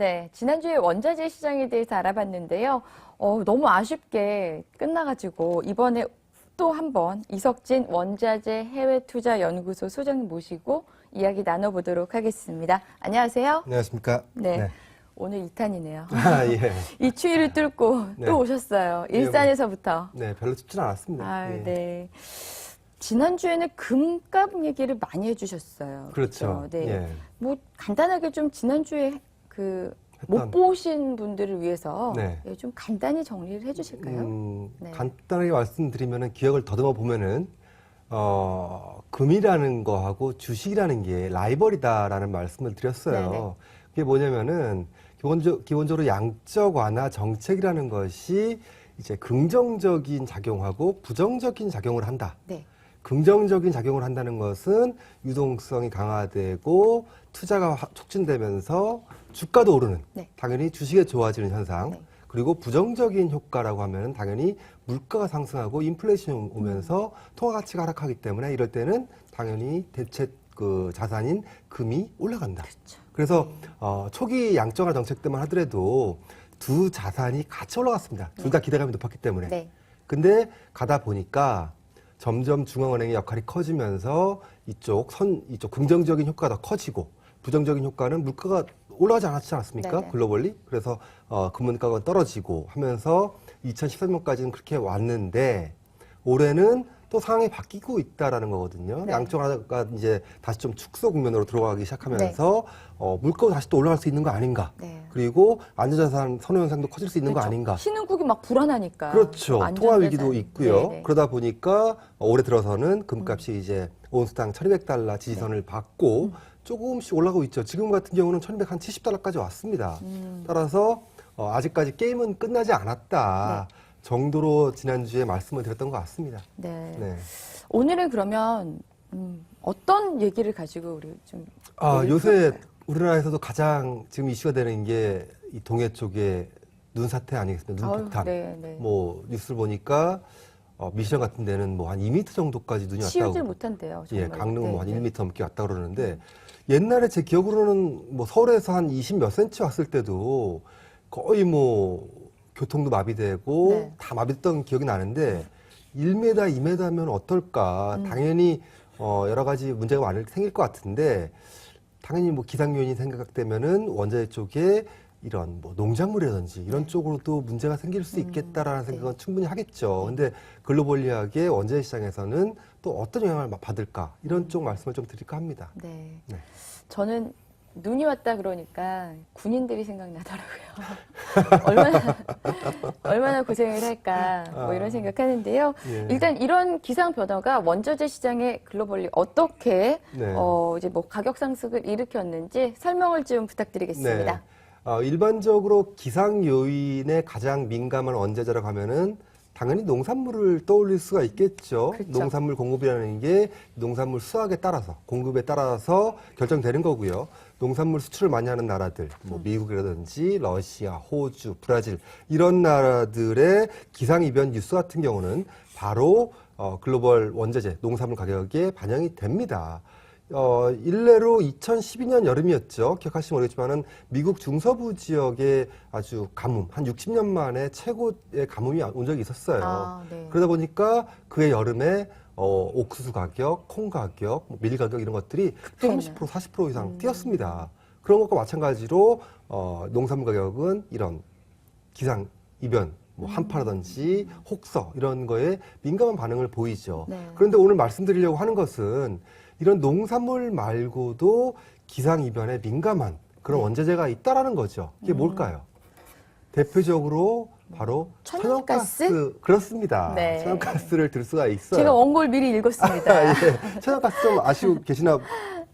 네, 지난주에 원자재 시장에 대해서 알아봤는데요. 너무 아쉽게 끝나가지고 이번에 또 한 번 이석진 원자재 해외투자연구소 소장님 모시고 이야기 나눠보도록 하겠습니다. 안녕하세요. 안녕하십니까. 네. 오늘 2탄이네요. 아, 예. 이 추위를 뚫고 네. 또 오셨어요. 일산에서부터. 네, 별로 춥지는 않았습니다. 아, 예. 네. 지난주에는 금값 얘기를 많이 해주셨어요. 그렇죠. 네. 예. 뭐 간단하게 좀 지난주에 못 보신 분들을 위해서 네. 예, 좀 간단히 정리를 해주실까요? 네. 간단하게 말씀드리면은 기억을 더듬어 보면은 금이라는 거하고 주식이라는 게 라이벌이다라는 말씀을 드렸어요. 네네. 그게 뭐냐면은 기본적으로 양적 완화 정책이라는 것이 이제 긍정적인 작용하고 부정적인 작용을 한다. 네. 긍정적인 작용을 한다는 것은 유동성이 강화되고 투자가 촉진되면서 주가도 오르는, 네. 당연히 주식이 좋아지는 현상. 네. 그리고 부정적인 효과라고 하면 당연히 물가가 상승하고 인플레이션이 오면서 통화 가치가 하락하기 때문에 이럴 때는 당연히 대체 그 자산인 금이 올라간다. 그렇죠. 그래서 초기 양적완화 정책 때만 하더라도 두 자산이 같이 올라갔습니다. 둘 다 기대감이 높았기 때문에. 네. 근데 가다 보니까 점점 중앙은행의 역할이 커지면서 이쪽 긍정적인 효과가 더 커지고 부정적인 효과는 물가가 올라가지 않았지 않았습니까? 네네. 글로벌리. 그래서 금은가가 떨어지고 하면서 2013년까지는 그렇게 왔는데 올해는 또 상황이 바뀌고 있다라는 거거든요. 네. 양적완화가 이제 다시 좀 축소 국면으로 들어가기 시작하면서 물가가 다시 또 올라갈 수 있는 거 아닌가? 네. 그리고 안전자산 선호 현상도 커질 수 있는 거 그렇죠. 아닌가? 신흥국이 막 불안하니까. 그렇죠. 통화 위기도 있고요. 네네. 그러다 보니까 올해 들어서는 금값이 이제 온스당 1,200달러 지지선을 받고 조금씩 올라가고 있죠. 지금 같은 경우는 1,270달러까지 왔습니다. 따라서 아직까지 게임은 끝나지 않았다 정도로 지난주에 말씀을 드렸던 것 같습니다. 네. 네. 오늘은 그러면 어떤 얘기를 가지고 우리 좀 요새 풀어볼까요? 우리나라에서도 가장 지금 이슈가 되는 게 이 동해 쪽의 눈사태 아니겠습니까? 눈폭탄. 네, 네. 뭐 뉴스를 보니까 미션 같은 데는 뭐 한 2m 정도까지 눈이 치우질 왔다고. 못한대요. 예, 정말. 강릉은 뭐 한 네, 네. 1m 넘게 왔다 그러는데 옛날에 제 기억으로는 뭐 서울에서 한 20 몇 센치 왔을 때도 거의 뭐 교통도 마비되고 네. 다 마비됐던 기억이 나는데 1m, 2m면 어떨까? 당연히 여러 가지 문제가 많이 생길 것 같은데 당연히 뭐 기상 요인이 생각되면은 원자재 쪽에 이런 뭐 농작물이라든지 이런 쪽으로도 문제가 생길 수 있겠다라는 생각은 충분히 하겠죠. 근데 글로벌리하게 원자재 시장에서는 또 어떤 영향을 받을까 이런 쪽 말씀을 좀 드릴까 합니다. 네. 네. 저는 눈이 왔다 그러니까 군인들이 생각나더라고요. 얼마나 고생을 할까 뭐 이런 생각하는데요. 예. 일단 이런 기상 변화가 원자재 시장에 글로벌리 어떻게 네. 이제 뭐 가격 상승을 일으켰는지 설명을 좀 부탁드리겠습니다. 일반적으로 기상 요인에 가장 민감한 원자재라고 하면은 당연히 농산물을 떠올릴 수가 있겠죠. 그렇죠. 농산물 공급이라는 게 농산물 수확에 따라서 공급에 따라서 결정되는 거고요. 농산물 수출을 많이 하는 나라들, 뭐 미국이라든지 러시아, 호주, 브라질 이런 나라들의 기상 이변 뉴스 같은 경우는 바로 글로벌 원자재 농산물 가격에 반영이 됩니다. 일례로 2012년 여름이었죠. 기억하시면 모르겠지만은 미국 중서부 지역에 아주 가뭄, 한 60년 만에 최고의 가뭄이 온 적이 있었어요. 네. 그러다 보니까 그해 여름에 옥수수 가격, 콩 가격, 밀 가격 이런 것들이 30%, 40% 이상 뛰었습니다. 그런 것과 마찬가지로 농산물 가격은 이런 기상 이변, 뭐 한파라든지 혹서 이런 거에 민감한 반응을 보이죠. 네. 그런데 오늘 말씀드리려고 하는 것은 이런 농산물 말고도 기상 이변에 민감한 그런 원자재가 있다라는 거죠. 이게 뭘까요? 대표적으로 바로 천연가스? 천연가스 그렇습니다. 네. 천연가스를 들 수가 있어요. 제가 원고를 미리 읽었습니다. 예, 천연가스 좀 아시고 계시나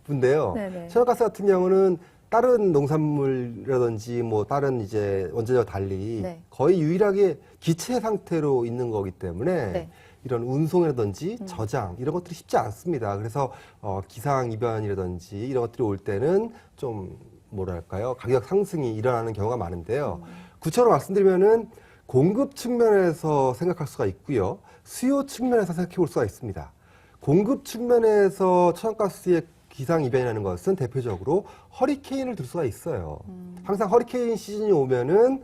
본데요. 네네. 천연가스 같은 경우는 다른 농산물이라든지 뭐 다른 이제 원자재와 달리 네. 거의 유일하게 기체 상태로 있는 거기 때문에 네. 이런 운송이라든지 저장 이런 것들이 쉽지 않습니다. 그래서 기상 이변이라든지 이런 것들이 올 때는 좀 뭐랄까요 가격 상승이 일어나는 경우가 많은데요. 구체적으로 말씀드리면은 공급 측면에서 생각할 수가 있고요. 수요 측면에서 생각해 볼 수가 있습니다. 공급 측면에서 천연가스의 기상이변이라는 것은 대표적으로 허리케인을 들 수가 있어요. 항상 허리케인 시즌이 오면은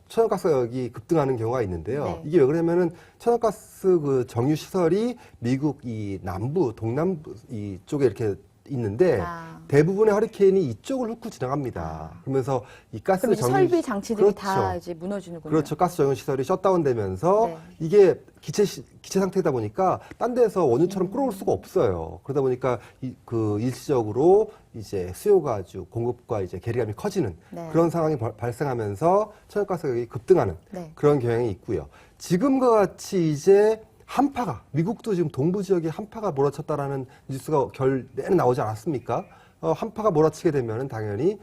천연가스 가격이 급등하는 경우가 있는데요. 네. 이게 왜 그러냐면은 천연가스 그 정유 시설이 미국 이 남부, 동남부 이쪽에 이렇게 있는데 대부분의 허리케인이 이쪽을 훑고 지나갑니다. 그러면서 이 가스 그럼 이제 정유 설비 장치들이 그렇죠. 다 이제 무너지는군요. 그렇죠. 가스 정유 시설이 셧다운되면서 네. 이게 기체 상태다 보니까 딴 데서 원유처럼 끌어올 수가 없어요. 그러다 보니까 일시적으로 이제 수요가 아주 공급과 이제 괴리감이 커지는 네. 그런 상황이 발생하면서 천연가스 가격이 급등하는 네. 그런 경향이 있고요. 지금과 같이 이제 한파가 미국도 지금 동부 지역에 한파가 몰아쳤다라는 뉴스가 내내 나오지 않았습니까? 한파가 몰아치게 되면은 당연히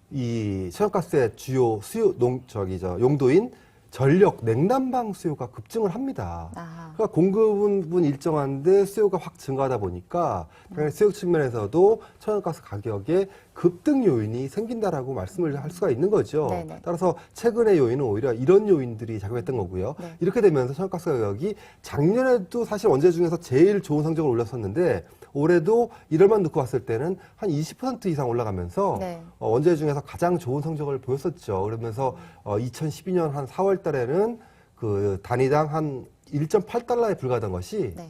이 천연가스의 주요 수요 용도인 전력 냉난방 수요가 급증을 합니다. 그러니까 공급은 일정한데 수요가 확 증가하다 보니까 당연히 수요 측면에서도 천연가스 가격에 급등 요인이 생긴다라고 말씀을 할 수가 있는 거죠. 네네. 따라서 최근의 요인은 오히려 이런 요인들이 작용했던 거고요. 네. 이렇게 되면서 천연가스 가격이 작년에도 사실 원재 중에서 제일 좋은 성적을 올렸었는데 올해도 1월만 놓고 봤을 때는 한 20% 이상 올라가면서 네. 원재 중에서 가장 좋은 성적을 보였었죠. 그러면서 2012년 한 4월 달에는 그 단위당 한 1.8달러에 불과하던 것이 네.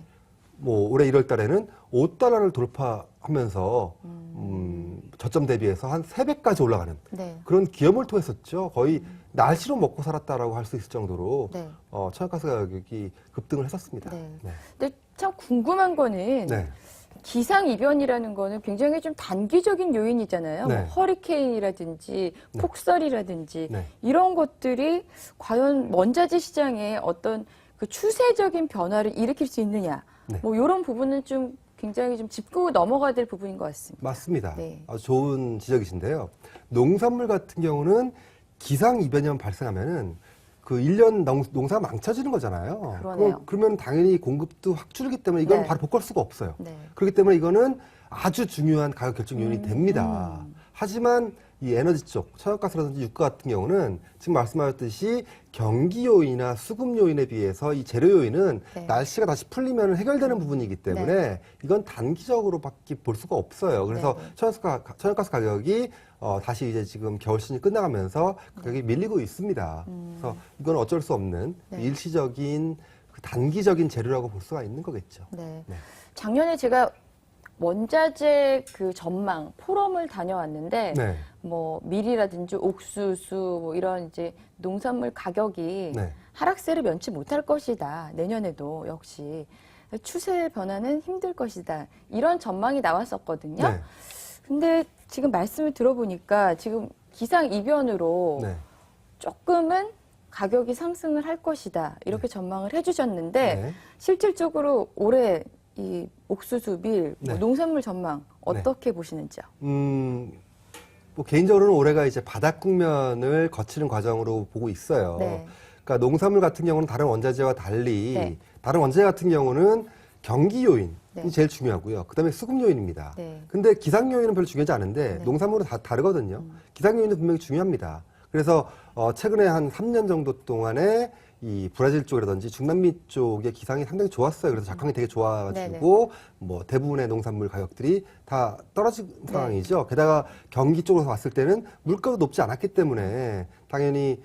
뭐 올해 1월 달에는 5달러를 돌파하면서 저점 대비해서 한 3배까지 올라가는 네. 그런 기염을 토했었죠. 거의 날씨로 먹고 살았다라고 할 수 있을 정도로 네. 천연가스 가격이 급등을 했었습니다. 네. 네. 근데 참 궁금한 거는 네. 기상이변이라는 거는 굉장히 좀 단기적인 요인이잖아요. 네. 뭐 허리케인이라든지 네. 폭설이라든지 네. 이런 것들이 과연 원자재 시장에 어떤 그 추세적인 변화를 일으킬 수 있느냐. 네. 뭐 이런 부분은 좀 굉장히 좀 짚고 넘어가야 될 부분인 것 같습니다. 맞습니다. 네. 아주 좋은 지적이신데요. 농산물 같은 경우는 기상이변이 발생하면은 그 1년 농사가 망쳐지는 거잖아요. 그러네요. 그러면 당연히 공급도 확 줄기 때문에 이건 네. 바로 복구할 수가 없어요. 네. 그렇기 때문에 이거는 아주 중요한 가격 결정 요인이 됩니다. 하지만 이 에너지 쪽, 천연가스라든지 유가 같은 경우는 지금 말씀하셨듯이 경기 요인이나 수급 요인에 비해서 이 재료 요인은 네. 날씨가 다시 풀리면 해결되는 부분이기 때문에 이건 단기적으로밖에 볼 수가 없어요. 그래서 네. 천연가스 가격이 다시 이제 지금 겨울 시즌이 끝나가면서 가격이 밀리고 있습니다. 그래서 이건 어쩔 수 없는 네. 일시적인 그 단기적인 재료라고 볼 수가 있는 거겠죠. 네. 네. 작년에 제가 원자재 그 전망 포럼을 다녀왔는데 네. 뭐 밀이라든지 옥수수 뭐 이런 이제 농산물 가격이 네. 하락세를 면치 못할 것이다. 내년에도 역시 추세 변화는 힘들 것이다. 이런 전망이 나왔었거든요. 네. 근데 지금 말씀을 들어보니까 지금 기상 이변으로 네. 조금은 가격이 상승을 할 것이다. 이렇게 전망을 해주셨는데 네. 실질적으로 올해 이 옥수수, 밀, 뭐 네. 농산물 전망 어떻게 보시는지요? 뭐 개인적으로는 올해가 이제 바닥 국면을 거치는 과정으로 보고 있어요. 네. 그러니까 농산물 같은 경우는 다른 원자재와 달리 네. 다른 원자재 같은 경우는 경기 요인이 네. 제일 중요하고요. 그다음에 수급 요인입니다. 네. 근데 기상 요인은 별로 중요하지 않은데 네. 농산물은 다 다르거든요. 기상 요인도 분명히 중요합니다. 그래서 최근에 한 3년 정도 동안에 이 브라질 쪽이라든지 중남미 쪽의 기상이 상당히 좋았어요. 그래서 작황이 되게 좋아가지고 뭐 대부분의 농산물 가격들이 다 떨어진 상황이죠. 게다가 경기 쪽으로 봤을 때는 물가도 높지 않았기 때문에 당연히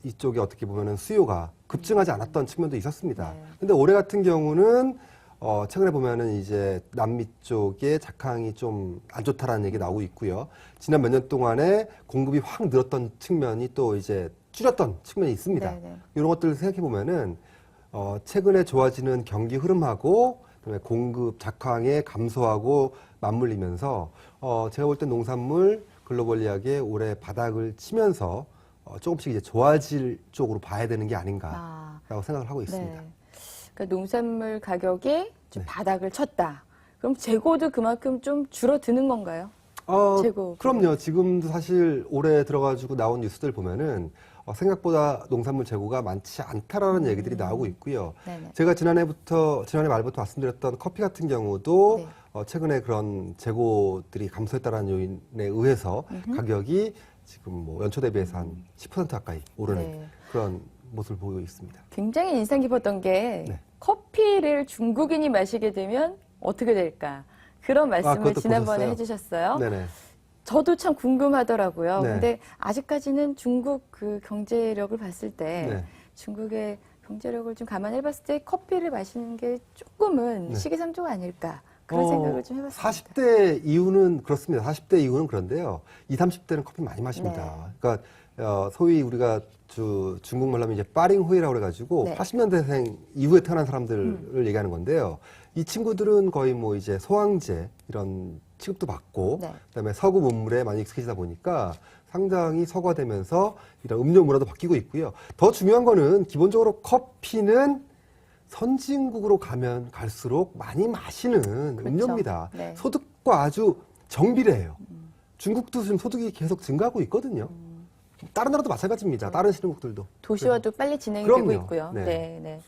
이쪽에 어떻게 보면은 수요가 급증하지 않았던 측면도 있었습니다. 네. 근데 올해 같은 경우는 최근에 보면은 이제 남미 쪽에 작황이 좀 안 좋다라는 얘기 나오고 있고요. 지난 몇 년 동안에 공급이 확 늘었던 측면이 또 이제 줄였던 측면이 있습니다. 네네. 이런 것들을 생각해 보면은 최근에 좋아지는 경기 흐름하고 그다음에 공급 작황의 감소하고 맞물리면서 제가 볼 때 농산물 글로벌리하게 올해 바닥을 치면서 조금씩 이제 좋아질 쪽으로 봐야 되는 게 아닌가라고 생각을 하고 있습니다. 네. 그러니까 농산물 가격이 좀 네. 바닥을 쳤다. 그럼 재고도 그만큼 좀 줄어드는 건가요? 재고. 그럼요. 지금도 사실 올해 들어가지고 나온 뉴스들 보면은 생각보다 농산물 재고가 많지 않다라는 얘기들이 나오고 있고요. 네네. 제가 지난해 말부터 말씀드렸던 커피 같은 경우도 네. 최근에 그런 재고들이 감소했다라는 요인에 의해서 가격이 지금 뭐 연초 대비해서 한 10% 가까이 오르는 네. 그런 모습을 보이고 있습니다. 굉장히 인상 깊었던 게 네. 커피를 중국인이 마시게 되면 어떻게 될까? 그런 말씀을 그것도 지난번에 보셨어요? 해주셨어요. 네네. 저도 참 궁금하더라고요. 네. 근데 아직까지는 중국 그 경제력을 봤을 때 네. 중국의 경제력을 좀 감안해 봤을 때 커피를 마시는 게 조금은 네. 시기상조가 아닐까 그런 생각을 좀 해봤습니다. 40대 이후는 그렇습니다. 40대 이후는 그런데요. 20, 30대는 커피 많이 마십니다. 네. 그러니까 소위 우리가 중국말로 하면 이제 빠링후이라고 그래가지고 네. 80년대생 이후에 태어난 사람들을 얘기하는 건데요. 이 친구들은 거의 뭐 이제 소황제 이런 취급도 받고 네. 그다음에 서구 문물에 많이 익숙해지다 보니까 상당히 서구화되면서 이런 음료 문화도 바뀌고 있고요. 더 중요한 거는 기본적으로 커피는 선진국으로 가면 갈수록 많이 마시는 그렇죠. 음료입니다. 네. 소득과 아주 정비례해요. 중국도 지금 소득이 계속 증가하고 있거든요. 다른 나라도 마찬가지입니다. 다른 신흥국들도. 도시화도 빨리 진행이 그럼요. 되고 있고요. 네. 네, 네.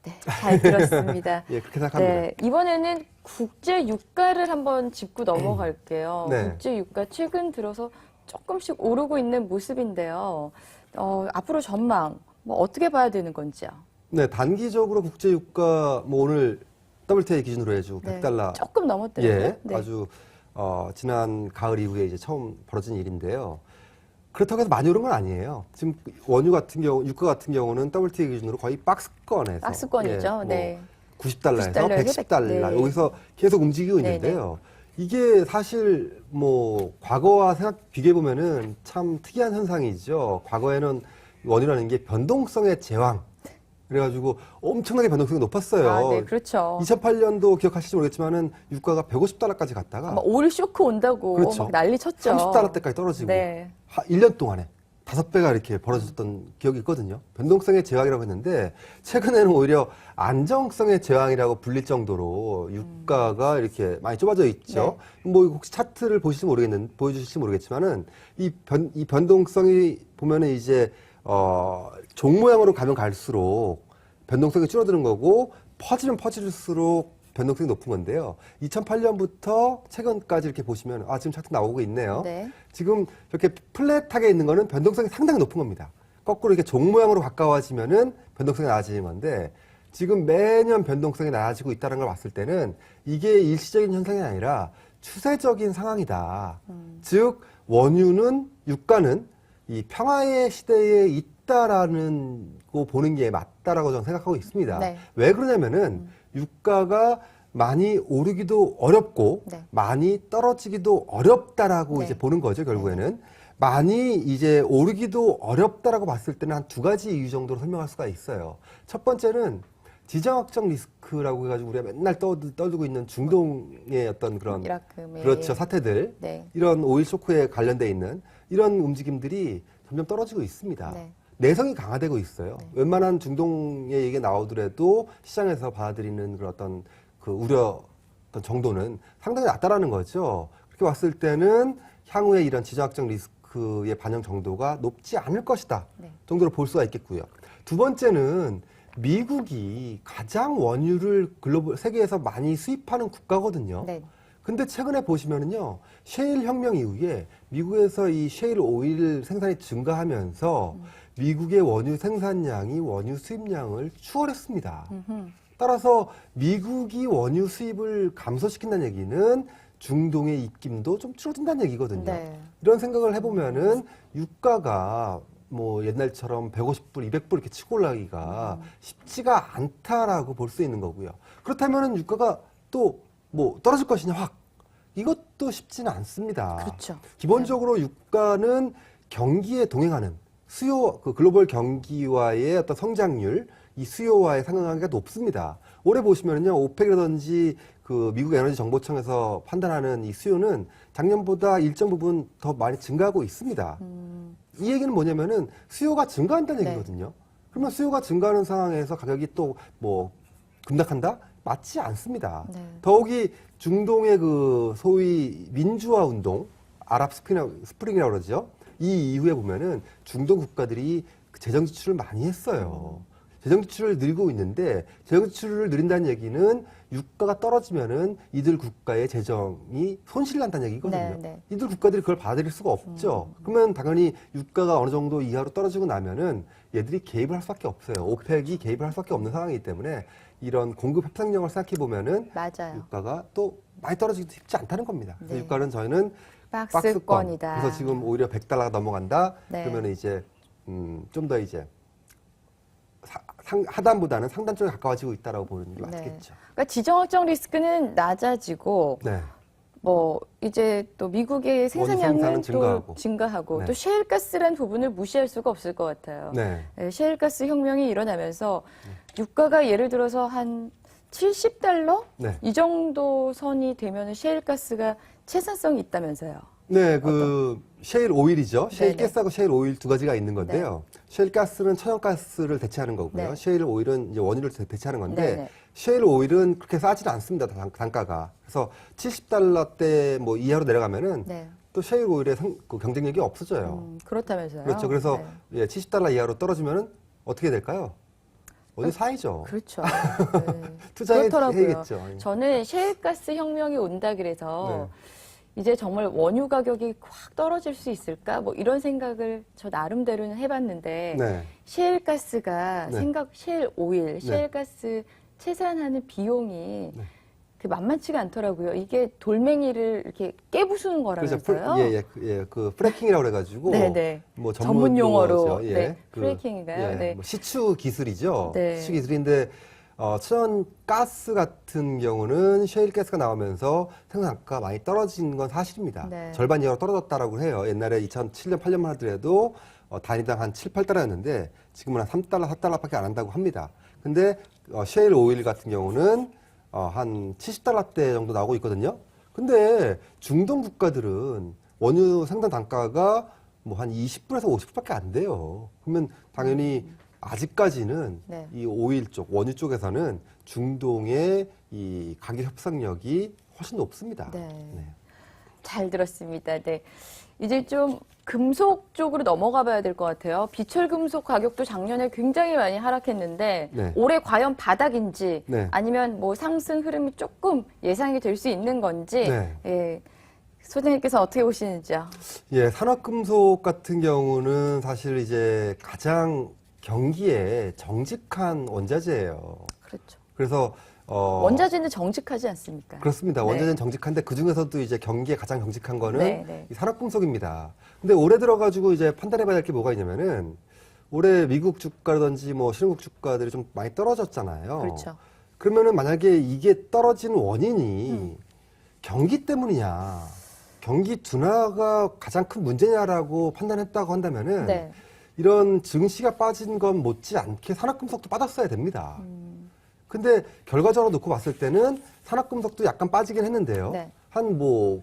네, 잘 들었습니다. 예, 그렇게 생각합니다. 네, 이번에는 국제 유가를 한번 짚고 넘어갈게요. 네. 국제 유가 최근 들어서 조금씩 오르고 있는 모습인데요. 앞으로 전망 뭐 어떻게 봐야 되는 건지요? 네, 단기적으로 국제 유가 뭐 오늘 WTI 기준으로 해주 네, 100달러. 조금 넘었더라고요. 예, 네. 아주 지난 가을 이후에 이제 처음 벌어진 일인데요. 그렇다고 해서 많이 오른 건 아니에요. 지금 원유 같은 경우, 유가 같은 경우는 WTI 기준으로 거의 박스권에서 박스권이죠. 뭐 네. 90달러에서 90달러에서 110달러 네. 여기서 계속 움직이고 네, 있는데요. 이게 사실 뭐 과거와 비교해 보면은 참 특이한 현상이죠. 과거에는 원유라는 게 변동성의 제왕. 그래가지고 엄청나게 변동성이 높았어요. 아, 네, 그렇죠. 2008년도 기억하실지 모르겠지만은 유가가 150달러까지 갔다가 막 올 쇼크 온다고 그렇죠. 막 난리 쳤죠. 30달러 때까지 떨어지고 네. 1년 동안에 5배가 이렇게 벌어졌던 기억이 있거든요. 변동성의 제왕이라고 했는데 최근에는 오히려 안정성의 제왕이라고 불릴 정도로 유가가 이렇게 많이 좁아져 있죠. 뭐 혹시 차트를 보여주실지 모르겠지만은 이 변동성이 보면은 이제 종 모양으로 가면 갈수록 변동성이 줄어드는 거고 퍼지면 퍼질수록 변동성이 높은 건데요. 2008년부터 최근까지 이렇게 보시면 지금 차트 나오고 있네요. 네. 지금 이렇게 플랫하게 있는 거는 변동성이 상당히 높은 겁니다. 거꾸로 이렇게 종 모양으로 가까워지면은 변동성이 낮아지는 건데 지금 매년 변동성이 낮아지고 있다는 걸 봤을 때는 이게 일시적인 현상이 아니라 추세적인 상황이다. 즉 원유는 유가는 이 평화의 시대에 있다라는 거 보는 게 맞다라고 저는 생각하고 있습니다. 네. 왜 그러냐면은 유가가 많이 오르기도 어렵고 네. 많이 떨어지기도 어렵다라고 네. 이제 보는 거죠, 결국에는. 많이 이제 오르기도 어렵다라고 봤을 때는 한 두 가지 이유 정도로 설명할 수가 있어요. 첫 번째는 지정학적 리스크라고 해가지고 우리가 맨날 떠들고 있는 중동의 어떤 그런 이라크의 그렇죠, 사태들. 네. 이런 오일 쇼크에 관련돼 있는 이런 움직임들이 점점 떨어지고 있습니다. 네. 내성이 강화되고 있어요. 웬만한 중동의 얘기가 나오더라도 시장에서 받아들이는 그런 어떤 그 우려 어떤 정도는 상당히 낮다라는 거죠. 그렇게 봤을 때는 향후에 이런 지정학적 리스크의 반영 정도가 높지 않을 것이다 네. 정도로 볼 수가 있겠고요. 두 번째는 미국이 가장 원유를 세계에서 많이 수입하는 국가거든요. 네. 근데 최근에 보시면은요, 셰일 혁명 이후에 미국에서 이 셰일 오일 생산이 증가하면서 미국의 원유 생산량이 원유 수입량을 추월했습니다. 따라서 미국이 원유 수입을 감소시킨다는 얘기는 중동의 입김도 좀 줄어든다는 얘기거든요. 네. 이런 생각을 해보면은 유가가 뭐 옛날처럼 150불, 200불 이렇게 치고 올라가기가 쉽지가 않다라고 볼 수 있는 거고요. 그렇다면은 유가가 또 뭐 떨어질 것이냐 확 이것도 쉽지는 않습니다. 그렇죠. 기본적으로 유가는 경기에 동행하는 수요, 그 글로벌 경기와의 어떤 성장률, 이 수요와의 상관관계가 높습니다. 올해 보시면요, 오펙이라든지 그 미국 에너지 정보청에서 판단하는 이 수요는 작년보다 일정 부분 더 많이 증가하고 있습니다. 이 얘기는 뭐냐면은 수요가 증가한다는 네. 얘기거든요. 그러면 수요가 증가하는 상황에서 가격이 또 뭐 급락한다? 맞지 않습니다. 네. 더욱이 중동의 그 소위 민주화 운동, 아랍 스프링이라고 그러죠. 이 이후에 보면은 중동 국가들이 재정 지출을 많이 했어요. 재정 지출을 늘리고 있는데 재정 지출을 늘린다는 얘기는 유가가 떨어지면은 이들 국가의 재정이 손실 난다는 얘기거든요. 네, 네. 이들 국가들이 그걸 받아들일 수가 없죠. 그러면 당연히 유가가 어느 정도 이하로 떨어지고 나면은 얘들이 개입을 할 수밖에 없어요. 오펙이 개입을 할 수밖에 없는 상황이기 때문에 이런 공급 협상력을 생각해 보면은 맞아요. 유가가 또 많이 떨어지기도 쉽지 않다는 겁니다. 그래서 네. 유가는 저희는 박스권이다. 그래서 지금 오히려 100달러가 넘어간다. 네. 그러면 이제 좀 더 이제 하단보다는 상단 쪽에 가까워지고 있다라고 보는 게 맞겠죠. 그러니까 지정학적 리스크는 낮아지고 네. 뭐 이제 또 미국의 생산량은 생산은 또 증가하고 네. 또 셰일가스라는 부분을 무시할 수가 없을 것 같아요. 네. 네, 셰일가스 혁명이 일어나면서 유가가 예를 들어서 한 70달러 네. 이 정도 선이 되면 셰일가스가 채산성이 있다면서요. 네, 그 셰일 오일이죠. 셰일 네네. 가스하고 셰일 오일 두 가지가 있는 건데요. 셰일 가스는 천연가스를 대체하는 거고요. 네. 셰일 오일은 이제 원유를 대체하는 건데 네네. 셰일 오일은 그렇게 싸지는 않습니다. 단가가. 그래서 70달러대 뭐 이하로 내려가면은 네. 또 셰일 오일의 그 경쟁력이 없어져요. 그렇다면서요. 그렇죠. 그래서 네. 예, 70달러 이하로 떨어지면은 어떻게 될까요? 어디 사야죠. 그렇죠. 네. 투자해야겠죠. 저는 셰일가스 혁명이 온다 그래서 네. 이제 정말 원유 가격이 확 떨어질 수 있을까? 뭐 이런 생각을 저 나름대로는 해봤는데 네. 셰일가스가 네. 셰일 오일, 셰일가스 채산하는 비용이 네. 그 만만치가 않더라고요. 이게 돌멩이를 이렇게 깨부수는 그래서 거라면서요. 그 프래킹이라고 그래가지고 네네. 뭐 전문 용어로 용어죠. 예. 네, 그, 프래킹인가요? 예, 네. 뭐 시추 기술이죠. 네. 시추 기술인데 천연가스 같은 경우는 셰일가스가 나오면서 생산가가 많이 떨어진 건 사실입니다. 네. 절반 이하로 떨어졌다라고 해요. 옛날에 2007년, 8년만 하더라도 단위당 한 7, 8달러였는데 지금은 한 3달러, 4달러밖에 안 한다고 합니다. 근데 셰일 오일 같은 경우는 한 70달러대 정도 나오고 있거든요. 근데 중동 국가들은 원유 생산 단가가 뭐 한 20불에서 50불밖에 안 돼요. 그러면 당연히 아직까지는 네. 이 오일 쪽, 원유 쪽에서는 중동의 이 가격 협상력이 훨씬 높습니다. 네. 네. 잘 들었습니다. 네. 이제 좀 금속 쪽으로 넘어가 봐야 될 것 같아요. 비철금속 가격도 작년에 굉장히 많이 하락했는데 네. 올해 과연 바닥인지 네. 아니면 뭐 상승 흐름이 조금 예상이 될 수 있는 건지 네. 예. 소장님께서 어떻게 보시는지요? 예, 산업금속 같은 경우는 사실 이제 가장 경기에 정직한 원자재예요. 그렇죠. 그래서 원자재는 정직하지 않습니까? 그렇습니다. 네. 원자재는 정직한데 그 중에서도 이제 경기에 가장 정직한 거는 네, 네. 이 산업금속입니다. 근데 올해 들어가지고 이제 판단해봐야 될 게 뭐가 있냐면은 올해 미국 주가라든지 뭐 신흥국 주가들이 좀 많이 떨어졌잖아요. 그렇죠. 그러면은 만약에 이게 떨어진 원인이 경기 때문이냐, 경기 둔화가 가장 큰 문제냐라고 판단했다고 한다면은 네. 이런 증시가 빠진 건 못지않게 산업금속도 빠졌어야 됩니다. 근데 결과적으로 놓고 봤을 때는 산업금속도 약간 빠지긴 했는데요. 네. 한 뭐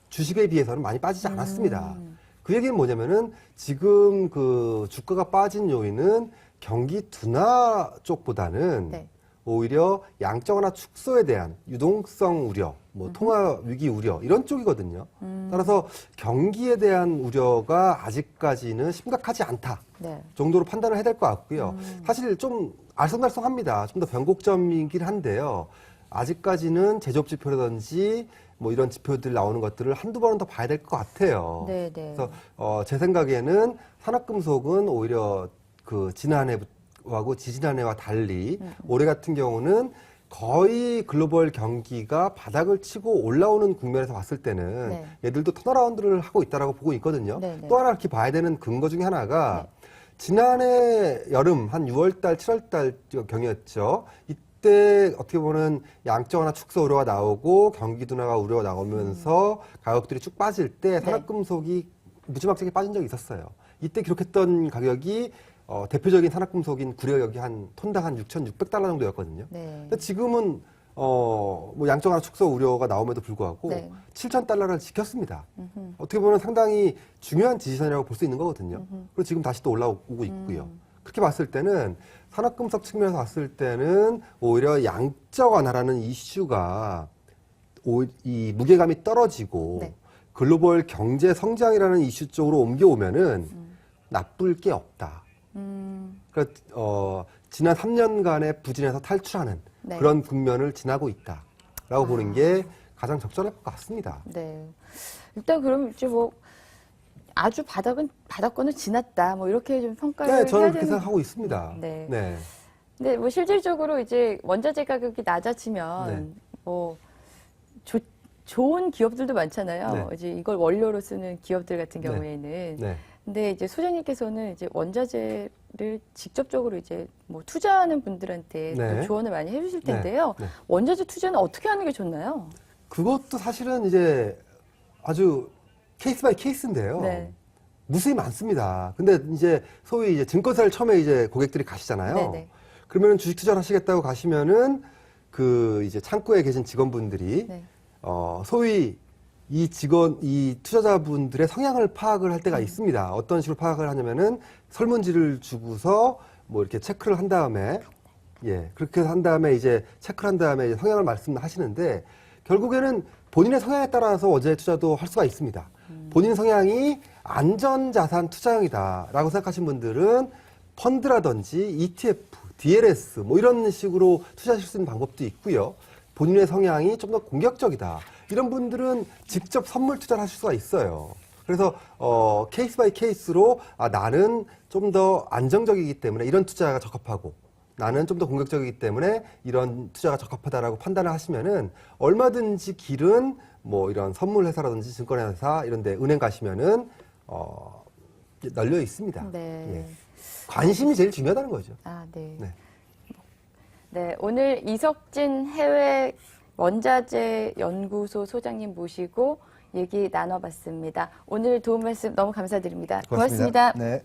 주식에 비해서는 많이 빠지지 않았습니다. 그 얘기는 뭐냐면은 지금 그 주가가 빠진 요인은 경기 둔화 쪽보다는 네. 오히려 양적 완화 축소에 대한 유동성 우려, 뭐 통화 위기 우려 이런 쪽이거든요. 따라서 경기에 대한 우려가 아직까지는 심각하지 않다 네. 정도로 판단을 해야 될 것 같고요. 사실 좀 알쏭달쏭합니다. 좀 더 변곡점이긴 한데요. 아직까지는 제조업 지표라든지 뭐 이런 지표들 나오는 것들을 한두 번은 더 봐야 될 것 같아요. 네, 네. 그래서 제 생각에는 산업금속은 오히려 그 지난해하고 지지난해와 달리 올해 같은 경우는 거의 글로벌 경기가 바닥을 치고 올라오는 국면에서 봤을 때는 네. 얘들도 턴어라운드를 하고 있다라고 보고 있거든요. 네, 네. 또 하나 이렇게 봐야 되는 근거 중에 하나가 네. 지난해 여름 한 6월달, 7월달 경이었죠. 이때 어떻게 보면 양적 완화 축소 우려가 나오고 경기 둔화가 우려가 나오면서 가격들이 쭉 빠질 때 산업금속이 무지막지하게 빠진 적이 있었어요. 이때 기록했던 가격이 대표적인 산업금속인 구리 가격이 한 톤당 한 6,600달러 정도였거든요. 네. 근데 지금은 뭐 양적 완화 축소 우려가 나옴에도 불구하고 네. 7,000달러를 지켰습니다. 어떻게 보면 상당히 중요한 지지선이라고 볼 수 있는 거거든요. 그리고 지금 다시 또 올라오고 있고요. 그렇게 봤을 때는 산업금속 측면에서 봤을 때는 오히려 양적 완화라는 이슈가 이 무게감이 떨어지고 네. 글로벌 경제 성장이라는 이슈 쪽으로 옮겨오면은 나쁠 게 없다. 그러니까 지난 3년간의 부진에서 탈출하는 네. 그런 국면을 지나고 있다라고 보는 게 가장 적절할 것 같습니다. 네. 일단 그럼 이제 뭐 아주 바닥권은 지났다. 뭐 이렇게 좀 평가를 네, 저는 해야 그렇게 되는. 생각하고 있습니다. 네. 네. 근데 뭐 실질적으로 이제 원자재 가격이 낮아지면 네. 뭐 좋은 기업들도 많잖아요. 네. 이제 이걸 원료로 쓰는 기업들 같은 네. 경우에는. 네. 근데 이제 소장님께서는 이제 원자재를 직접적으로 이제 뭐 투자하는 분들한테 네. 또 조언을 많이 해주실 네. 텐데요. 네. 원자재 투자는 어떻게 하는 게 좋나요? 그것도 사실은 이제 아주 케이스 바이 케이스인데요. 네. 무수히 많습니다. 근데 이제 소위 이제 증권사를 처음에 이제 고객들이 가시잖아요. 네네. 그러면은 주식 투자를 하시겠다고 가시면은 그 이제 창구에 계신 직원분들이 네. 소위 이 투자자분들의 성향을 파악을 할 때가 있습니다. 어떤 식으로 파악을 하냐면은 설문지를 주고서 뭐 이렇게 체크를 한 다음에 예, 그렇게 한 다음에 이제 체크를 한 다음에 이제 성향을 말씀하시는데 결국에는 본인의 성향에 따라서 원자재 투자도 할 수가 있습니다. 본인 성향이 안전자산 투자형이다라고 생각하신 분들은 펀드라든지 ETF, DLS 뭐 이런 식으로 투자하실 수 있는 방법도 있고요. 본인의 성향이 좀 더 공격적이다. 이런 분들은 직접 선물 투자를 하실 수가 있어요. 그래서 케이스 바이 케이스로 나는 좀 더 안정적이기 때문에 이런 투자가 적합하고 나는 좀 더 공격적이기 때문에 이런 투자가 적합하다라고 판단을 하시면은 얼마든지 길은 뭐 이런 선물 회사라든지 증권회사 이런 데 은행 가시면은 널려 있습니다. 네. 예. 관심이 제일 중요하다는 거죠. 아, 네. 네. 네, 오늘 이석진 해외 원자재 연구소 소장님 모시고 얘기 나눠봤습니다. 오늘 도움 말씀 너무 감사드립니다. 고맙습니다. 네.